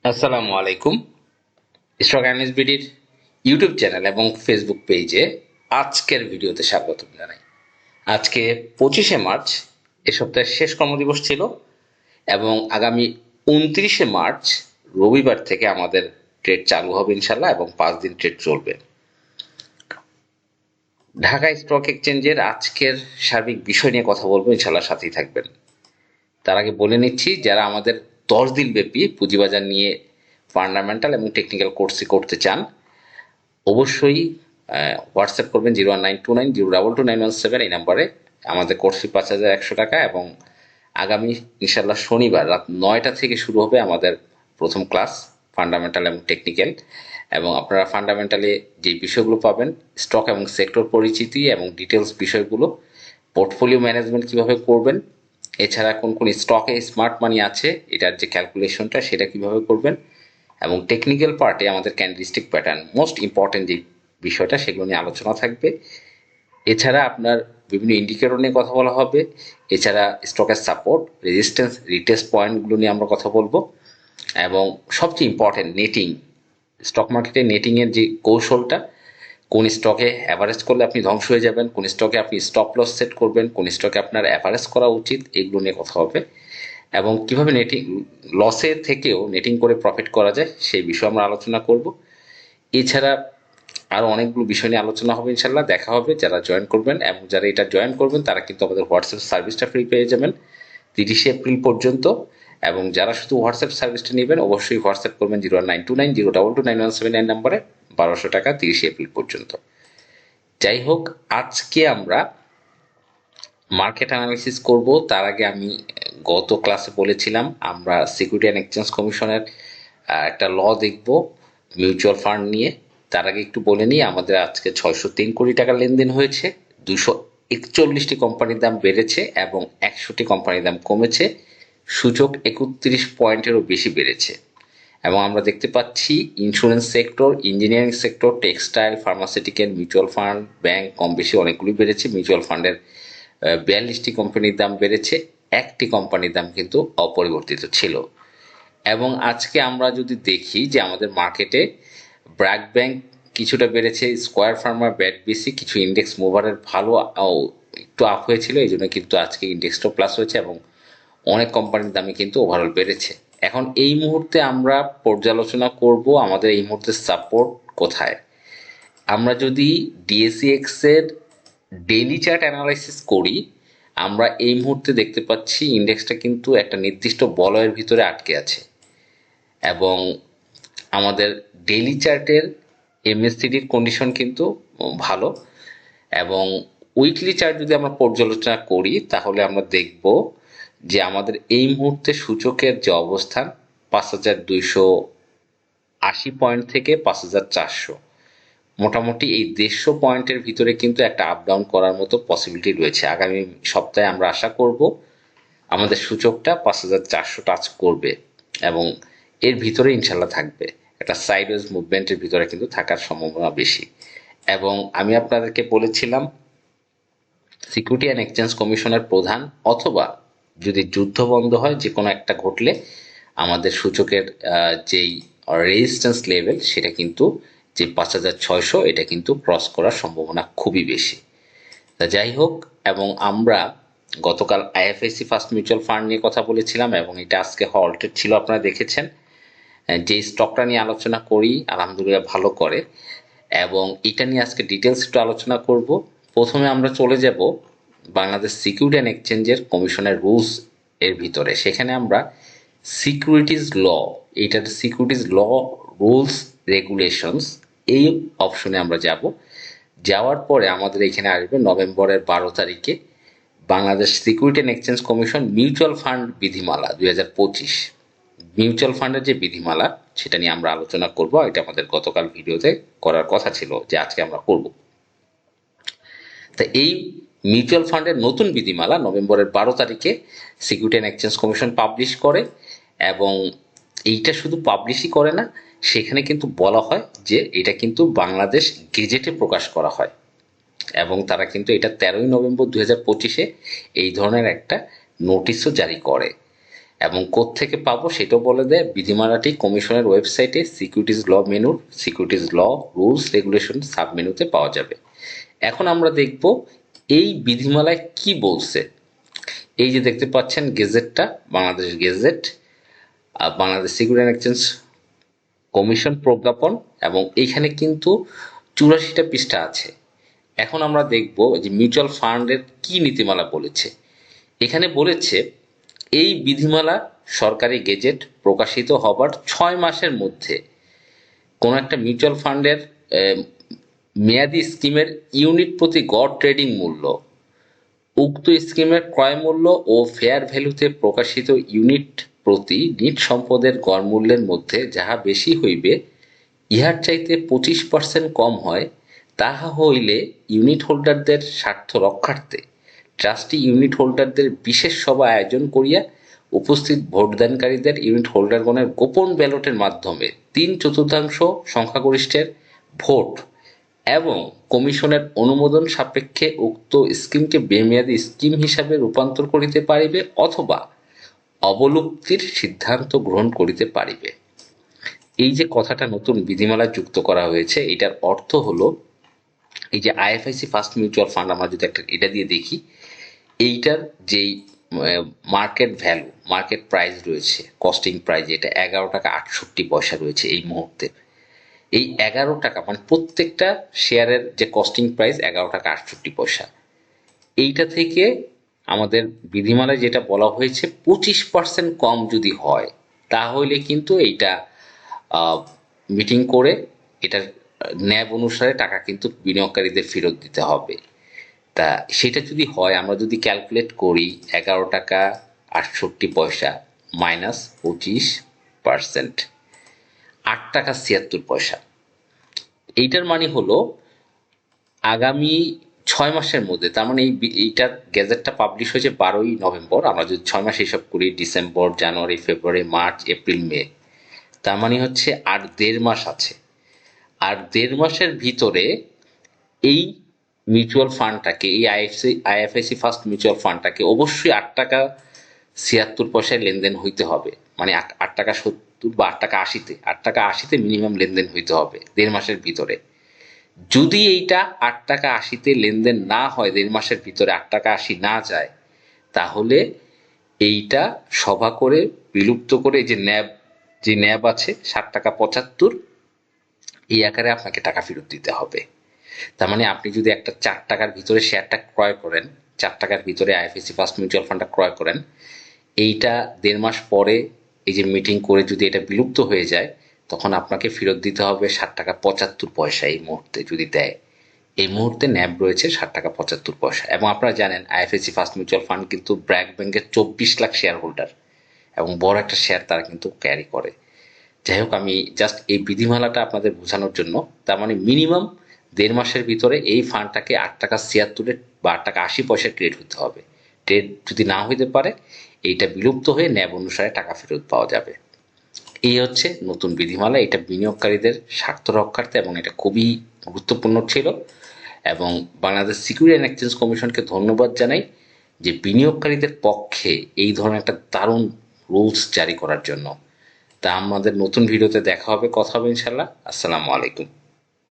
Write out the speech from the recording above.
আসসালামু আলাইকুম। Stock analyst বিডির YouTube channel এবং ফেসবুক পেজে আজকের ভিডিওতে স্বাগত জানাই। আজকে 25শে মার্চ, এ সপ্তাহের শেষ কর্মদিবস ছিল এবং আগামী 29শে মার্চ রবিবার থেকে আমাদের ট্রেড চালু হবে ইনশাল্লাহ, এবং 5 দিন ট্রেড চলবে। ঢাকা স্টক এক্সচেঞ্জের আজকের সার্বিক বিষয় নিয়ে কথা বলবো, ইনশাল্লাহ সাথেই থাকবেন। তার আগে বলে নিচ্ছি, যারা আমাদের 10 দিন ব্যাপী পুঁজিবাজার নিয়ে ফান্ডামেন্টাল এবং টেকনিক্যাল কোর্সই করতে চান, অবশ্যই হোয়াটসঅ্যাপ করবেন 0192902297 এই নাম্বারে। আমাদের কোর্স ফি 5,100 টাকা, এবং আগামী ইনশাল্লাহ শনিবার রাত 9টা থেকে শুরু হবে আমাদের প্রথম ক্লাস ফান্ডামেন্টাল এবং টেকনিক্যাল। এবং আপনারা ফান্ডামেন্টালে যে বিষয়গুলো পাবেন, স্টক এবং সেক্টর পরিচিতি এবং ডিটেলস বিষয়গুলো, পোর্টফোলিও ম্যানেজমেন্ট কিভাবে করবেন, এছাড়া কোন কোন স্টকে স্মার্ট মানি আছে এটার যে ক্যালকুলেশনটা সেটা কিভাবে করবেন, এবং টেকনিক্যাল পার্টে আমাদের ক্যান্ডেলস্টিক প্যাটার্ন মোস্ট ইম্পর্টেন্ট যে বিষয়টা সেগুলো নিয়ে আলোচনা থাকবে। এছাড়া আপনার বিভিন্ন ইন্ডিকেটর নিয়ে কথা বলা হবে। এছাড়া স্টকের সাপোর্ট, রেজিস্ট্যান্স, রিটেস্ট পয়েন্টগুলো নিয়ে আমরা কথা বলবো। এবং সবচেয়ে ইম্পর্টেন্ট, নেটিং, স্টক মার্কেটে নেটিংয়ের যে কৌশলটা, কোন স্টকে অ্যাভারেজ করলে আপনি ধ্বংস হয়ে যাবেন, কোন স্টকে আপনি স্টপ লস সেট করবেন, কোন স্টকে আপনার অ্যাভারেজ করা উচিত, এগুলো নিয়ে কথা হবে। এবং কিভাবে নেটিং লসে থেকেও নেটিং করে প্রফিট করা যায় সেই বিষয়ে আমরা আলোচনা করব। এছাড়া আরো অনেকগুলো বিষয় নিয়ে আলোচনা হবে ইনশাল্লাহ। দেখা হবে যারা জয়েন করবেন, এবং যারা এটা জয়েন করবেন তারা কিন্তু আমাদের হোয়াটসঅ্যাপ সার্ভিসটা ফ্রি পেয়ে যাবেন 30 এপ্রিল পর্যন্ত। এবং যারা শুধু হোয়াটসঅ্যাপ সার্ভিসটা নেবেন অবশ্যই হোয়াটসঅ্যাপ করবেন 0192902297 নাম্বারে, 1200 টাকা 30 এপ্রিল পর্যন্ত। যাই হোক, আজকে আমরা মার্কেট অ্যানালিসিস করব। তার আগে আমি গত ক্লাসে বলেছিলাম আমরা সিকিউরিটি অ্যান্ড এক্সচেঞ্জ কমিশনের একটা ল দেখব মিউচুয়াল ফান্ড নিয়ে। তার আগে একটু বলে নিই, আমাদের আজকে 603 কোটি টাকা লেনদেন হয়েছে। 241টি কোম্পানির দাম বেড়েছে এবং 100টি কোম্পানির দাম কমেছে। সূচক 31 পয়েন্টেরও বেশি বেড়েছে। এবং আমরা দেখতে পাচ্ছি insurance sector, engineering sector, textile, pharmaceutical, mutual fund, bank কম বেশি অনেকগুলি বেড়েছে। মিউচুয়াল ফান্ডের 42টি কোম্পানির দাম বেড়েছে, একটি কোম্পানির দাম কিন্তু অপরিবর্তিত ছিল। এবং আজকে আমরা যদি দেখি যে আমাদের মার্কেটে ব্র্যাক ব্যাংক কিছুটা বেড়েছে, স্কোয়ার ফার্মা, ব্যাট বিসি, কিছু ইন্ডেক্স মুভারের ভালো একটু আপ হয়েছিল, এই জন্য কিন্তু আজকে ইন্ডেক্সটাও প্লাস হয়েছে এবং অনেক কোম্পানির দামে কিন্তু ওভারঅল বেড়েছে। এখন এই মুহূর্তে আমরা পর্যালোচনা করব আমাদের এই মুহূর্তে সাপোর্ট কোথায়। আমরা যদি ডিএসইএক্স এর ডেইলি চার্ট অ্যানালাইসিস করি, আমরা এই মুহূর্তে দেখতে পাচ্ছি ইন্ডেক্সটা কিন্তু একটা নির্দিষ্ট বলয়ের ভিতরে আটকে আছে। এবং আমাদের ডেইলি চার্টের এমএসসিডির কন্ডিশন কিন্তু ভালো। এবং উইকলি চার্ট যদি আমরা পর্যালোচনা করি তাহলে আমরা দেখব যে আমাদের এই মুহূর্তে সূচকের যে অবস্থান 5280 পয়েন্ট থেকে 5400, মোটামুটি এই 150 পয়েন্টের ভিতরে কিন্তু একটা আপ ডাউন করার মতো পসিবিলিটি রয়েছে। আগামী সপ্তাহে আমরা আশা করব আমাদের সূচকটা 5400 টাচ করবে এবং এর ভিতরে ইনশাল্লাহ থাকবে। একটা সাইডওয়েজ মুভমেন্টের ভিতরে কিন্তু থাকার সম্ভাবনা বেশি। এবং আমি আপনাদেরকে বলেছিলাম সিকিউরিটি অ্যান্ড এক্সচেঞ্জ কমিশনের প্রধান, অথবা যদি যুদ্ধ বন্ধ হয় যে কোনো একটা ঘটলে আমাদের সূচকের যেই রেজিস্ট্যান্স লেভেল সেটা কিন্তু যে 5600 এটা কিন্তু ক্রস করার সম্ভাবনা খুবই বেশি। তা যাই হোক, এবং আমরা গতকাল আইএফআইসি ফার্স্ট মিউচুয়াল ফান্ড নিয়ে কথা বলেছিলাম এবং এটা আজকে হল্টেড ছিল, আপনারা দেখেছেন। যে স্টকটা নিয়ে আলোচনা করি আলহামদুলিল্লাহ ভালো করে, এবং এটা নিয়ে আজকে ডিটেলস একটু আলোচনা করব। প্রথমে আমরা চলে যাব বাংলাদেশ সিকিউরিটি অ্যান্ড এক্সচেঞ্জের কমিশনের রুলস এর ভিতরে। সেখানে আমরা সিকিউরিটিজ ল, এইটার সিকিউরিটিজ ল, রুলস, রেগুলেশনস, এই অপশনে আমরা যাব। যাওয়ার পরে আমাদের এখানে আসবে নভেম্বরের 12 তারিখে Bangladesh security and exchange commission mutual fund বিধিমালা 2025, মিউচুয়াল ফান্ডের যে বিধিমালা সেটা নিয়ে আমরা আলোচনা করব। এটা আমাদের গতকাল ভিডিওতে করার কথা ছিল যে আজকে আমরা করব। তা এই মিউচুয়াল ফান্ডের নতুন বিধিমালা নভেম্বরের 12 তারিখে security and exchange commission publish করে। এবং এইটা শুধু পাবলিশই করে না, সেখানে কিন্তু বলা হয় যে এটা কিন্তু বাংলাদেশ গেজেটে প্রকাশ করা হয়। এবং তারা কিন্তু এটা 13ই নভেম্বর 2025 এই ধরনের একটা নোটিশও জারি করে। এবং কোত্থেকে পাবো সেটাও বলে দেয়। বিধিমালাটি কমিশনের ওয়েবসাইটে সিকিউরিটিজ ল মেনুর সিকিউরিটিজ ল রুলস রেগুলেশন সাব মেনুতে পাওয়া যাবে। এখন আমরা দেখব এই বিধিমালায় কি বলছে। এই যে দেখতে পাচ্ছেন গেজেটটা, Bangladesh gazette, Bangladesh security and exchange commission প্রজ্ঞাপন, এবং এইখানে কিন্তু 84টা পৃষ্ঠা আছে। এখন আমরা দেখব যে মিউচুয়াল ফান্ডের কি নীতিমালা বলেছে। এখানে বলেছে এই বিধিমালা সরকারি গেজেট প্রকাশিত হবার 6 মাসের মধ্যে কোন একটা মিউচুয়াল ফান্ডের মেয়াদি স্কিমের ইউনিট প্রতি গড় ট্রেডিং মূল্য, উক্ত স্কিমের ক্রয় মূল্য ও ফেয়ার ভ্যালুতে প্রকাশিত ইউনিট প্রতি নিট সম্পদের গড় মূল্যের মধ্যে যাহা বেশি হইবে, ইহার চাইতে 25% কম হয়, তাহা হইলে ইউনিট হোল্ডারদের স্বার্থ রক্ষার্থে ট্রাস্টি ইউনিট হোল্ডারদের বিশেষ সভা আয়োজন করিয়া উপস্থিত ভোটদানকারীদের ইউনিট হোল্ডারগণের গোপন ব্যালটের মাধ্যমে 3/4 সংখ্যাগরিষ্ঠের ভোট এবং কমিশনের অনুমোদন সাপেক্ষে উক্ত স্কিমকে বেমেয়াদী স্কিম হিসাবে রূপান্তর করিতে পারিবে অথবা অবলুপ্তির সিদ্ধান্ত গ্রহণ করিতে পারিবে। এই যে কথাটা নতুন বিধিমালায় যুক্ত করা হয়েছে, এটার অর্থ হলো এই যে আইএফআইসি ফার্স্ট মিউচুয়াল ফান্ড আমরা যদি একটা এটা দিয়ে দেখি, এইটার যেই মার্কেট ভ্যালু, মার্কেট প্রাইস রয়েছে, কস্টিং প্রাইস, এটা 11 টাকা 68 পয়সা রয়েছে এই মুহূর্তে। এই 11 টাকা মানে প্রত্যেকটা শেয়ারের যে কস্টিং প্রাইস 11 টাকা 68 পয়সা। এইটা থেকে আমাদের বিধিমালায় যেটা বলা হয়েছে 25% কম যদি হয়, তাহলে কিন্তু এইটা মিটিং করে এটার ন্যাব অনুসারে টাকা কিন্তু বিনিয়োগকারীদের ফেরত দিতে হবে। তা সেটা যদি হয়, আমরা যদি ক্যালকুলেট করি 11 টাকা 68 পয়সা মাইনাস 25%, 8 টাকা 76 পয়সা। এইটার মানে হলো আগামী 6 মাসের মধ্যে, তার মানে এইটার গেজেটটা পাবলিশ হয়েছে 12ই নভেম্বর, আমরা যদি 6 মাস হিসাব করি, ডিসেম্বর, জানুয়ারি, ফেব্রুয়ারি, মার্চ, এপ্রিল, মে, তার মানে হচ্ছে আর 1.5 মাস আছে। আর 1.5 মাসের ভিতরে এই মিউচুয়াল ফান্ডটাকে, এই আইএফআইসি ফার্স্ট মিউচুয়াল ফান্ডটাকে অবশ্যই 8 টাকা 76 পয়সায় লেনদেন হইতে হবে। মানে 8 টাকা 70 বা 8 টাকা 80-তে, 8 টাকা 80-তে মিনিমাম লেনদেন হইতে হবে 1.5 মাসের ভিতরে। যদি এইটা 8 টাকা 80-তে লেনদেন না হয়, 1.5 মাসের ভিতরে 8 টাকা 80 না যায়, তাহলে এইটা সভা করে বিলুপ্ত করে যে ন্যাব আছে 7 টাকা 75, এই আকারে আপনাকে টাকা ফেরত দিতে হবে। তার মানে আপনি যদি একটা 4 টাকার ভিতরে শেয়ারটা ক্রয় করেন, 4 টাকার ভিতরে আইএফআইসি ফার্স্ট মিউচুয়াল ফান্ডটা ক্রয় করেন, এইটা 1.5 মাস পরে এই যে মিটিং করে যদি এটা বিলুপ্ত হয়ে যায়, তখন আপনাকে ফেরত দিতে হবে 7 টাকা 75 পয়সা। এই মুহূর্তে যদি দেয়, এই মুহূর্তে ন্যাব রয়েছে 7 টাকা 75 পয়সা। এবং আপনারা জানেন আইএফআইসি ফার্স্ট মিউচুয়াল ফান্ড কিন্তু ব্র্যাক ব্যাংকের 24 লাখ শেয়ার হোল্ডার এবং বড় একটা শেয়ার তারা কিন্তু ক্যারি করে। যাই হোক, আমি জাস্ট এই বিধিমালাটা আপনাদের বোঝানোর জন্য, তার মানে মিনিমাম 1.5 মাসের ভিতরে এই ফান্ডটাকে 8 টাকা 76 বা 8 টাকা 80 পয়সা ট্রেড হতে হবে। ট্রেড যদি না হইতে পারে, এইটা বিলুপ্ত হয়ে ন্যাব অনুসারে টাকা ফেরত পাওয়া যাবে। এই হচ্ছে নতুন বিধিমালা। এটা বিনিয়োগকারীদের স্বার্থ রক্ষার্থে এবং এটা খুবই গুরুত্বপূর্ণ ছিল। এবং বাংলাদেশ সিকিউরিটি অ্যান্ড এক্সচেঞ্জ কমিশনকে ধন্যবাদ জানাই যে বিনিয়োগকারীদের পক্ষে এই ধরনের একটা দারুণ রুলস জারি করার জন্য। তা আমাদের নতুন ভিডিওতে দেখা হবে, কথা হবে ইনশাল্লাহ। আসসালামু আলাইকুম।